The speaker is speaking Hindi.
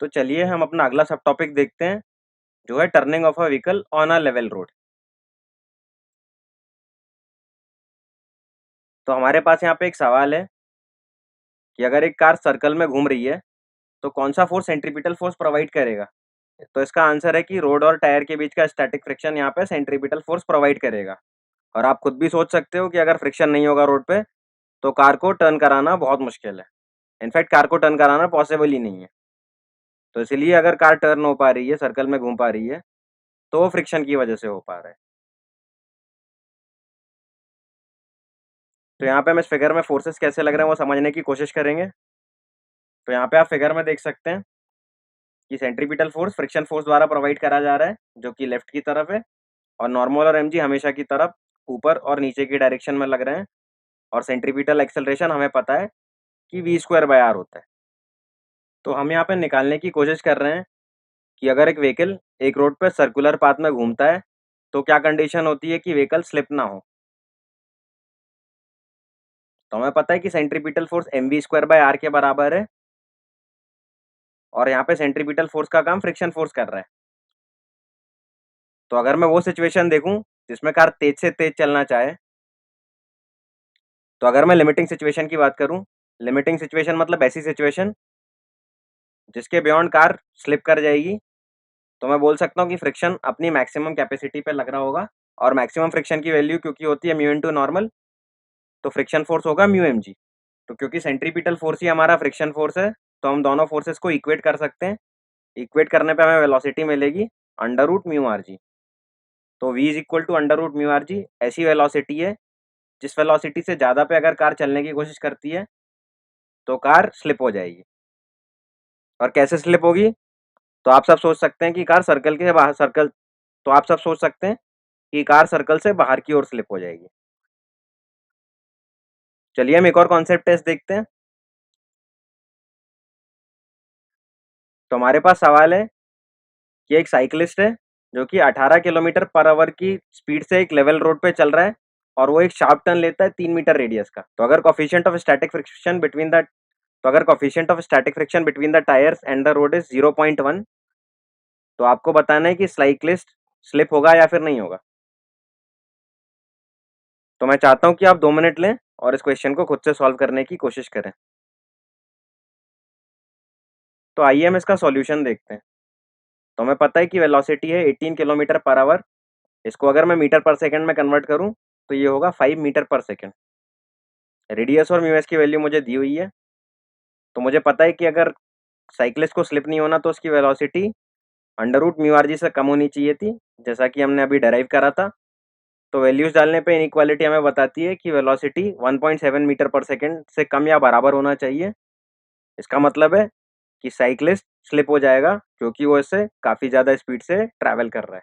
तो चलिए हम अपना अगला सब टॉपिक देखते हैं, जो है turning of a vehicle on a level road. तो हमारे पास यहाँ पे एक सवाल है कि अगर एक कार सर्कल में घूम रही है, तो कौन सा फोर्स सेंट्रीपिटल फोर्स प्रोवाइड करेगा? तो इसका आंसर है कि रोड और टायर के बीच का स्टैटिक फ्रिक्शन यहाँ पे सेंट्रीपिटल फोर्स प्रोवाइड करेगा। और आप खुद भी सोच सकते हो कि अगर फ्रिक्शन नहीं होगा रोड पे, तो कार को टर्न कराना बहुत मुश्किल है। इनफैक्ट कार को टर्न कराना पॉसिबल ही नहीं है। तो इसलिए अगर कार टर्न हो पा रही है, सर्कल में घूम पा रही है, तो वो फ्रिक्शन की वजह से हो पा रहा है। तो यहाँ पे हम इस फिगर में फोर्सेस कैसे लग रहे हैं वो समझने की कोशिश करेंगे। तो यहाँ पे आप फिगर में देख सकते हैं कि सेंट्रीपिटल फोर्स फ्रिक्शन फोर्स द्वारा प्रोवाइड करा जा रहा है, जो कि लेफ्ट की तरफ है, और नॉर्मल और एमजी हमेशा की तरफ ऊपर और नीचे की डायरेक्शन में लग रहे हैं। और सेंट्रीपिटल एक्सेलरेशन हमें पता है कि v²/r होता है। तो हम यहाँ पे निकालने की कोशिश कर रहे हैं कि अगर एक व्हीकल एक रोड पे सर्कुलर पाथ में घूमता है, तो क्या कंडीशन होती है कि व्हीकल स्लिप ना हो। तो हमें पता है कि सेंट्रीपिटल फोर्स mv²/r के बराबर है, और यहाँ पे सेंट्रीपिटल फोर्स का काम फ्रिक्शन फोर्स कर रहा है। तो अगर मैं वो सिचुएशन देखूं जिसमें कार तेज से तेज चलना चाहे, तो अगर मैं लिमिटिंग सिचुएशन की बात करूं, लिमिटिंग सिचुएशन मतलब ऐसी सिचुएशन जिसके बियॉन्ड कार स्लिप कर जाएगी, तो मैं बोल सकता हूँ कि फ्रिक्शन अपनी मैक्सिमम कैपेसिटी पे लग रहा होगा। और मैक्सिमम फ्रिक्शन की वैल्यू क्योंकि होती है म्यू इनटू नॉर्मल, तो फ्रिक्शन फोर्स होगा म्यू एम जी। तो क्योंकि सेंट्रीपिटल फोर्स ही हमारा फ्रिक्शन फोर्स है, तो हम दोनों फोर्सेस को इक्वेट कर सकते हैं। इक्वेट करने पे हमें वेलोसिटी मिलेगी under root mu r g. तो v is equal to under root mu r g ऐसी वेलोसिटी है जिस वेलोसिटी से ज़्यादा पे अगर कार चलने की कोशिश करती है, तो कार स्लिप हो जाएगी। और कैसे स्लिप होगी? तो आप सब सोच सकते हैं कि कार सर्कल के बाहर सर्कल तो आप सब सोच सकते हैं कि कार सर्कल से बाहर की ओर स्लिप हो जाएगी। चलिए हम एक और कॉन्सेप्ट टेस्ट देखते हैं। तो हमारे पास सवाल है कि एक साइकिलिस्ट है जो कि 18 किलोमीटर पर आवर की स्पीड से एक लेवल रोड पे चल रहा है, और वो एक शार्प टर्न लेता है 3 मीटर रेडियस का। तो अगर coefficient of static friction between the tyres and the road is 0.1, तो आपको बताना है कि साइकिलिस्ट स्लिप होगा या फिर नहीं होगा। तो मैं चाहता हूं कि आप 2 मिनट लें और इस क्वेश्चन को खुद से सॉल्व करने की कोशिश करें। तो आइए हम इसका सॉल्यूशन देखते हैं। तो हमें पता है कि वेलोसिटी है 18 किलोमीटर पर आवर। इसको अगर मैं मीटर पर सेकंड में कन्वर्ट करूं, तो ये होगा 5 मीटर पर सेकंड। रेडियस और म्यू एस की वैल्यू मुझे दी हुई है। तो मुझे पता है कि अगर साइकिलिस्ट को स्लिप नहीं होना, तो उसकी velocity under root mu r g से कम होनी चाहिए थी, जैसा कि हमने अभी डेराइव करा था। तो वैल्यूज डालने पे इनइक्वालिटी हमें बताती है कि वेलोसिटी 1.7 मीटर पर सेकंड से कम या बराबर होना चाहिए। इसका मतलब है कि साइकिलिस्ट स्लिप हो जाएगा, क्योंकि वो इससे काफ़ी ज़्यादा स्पीड से ट्रैवल कर रहा है।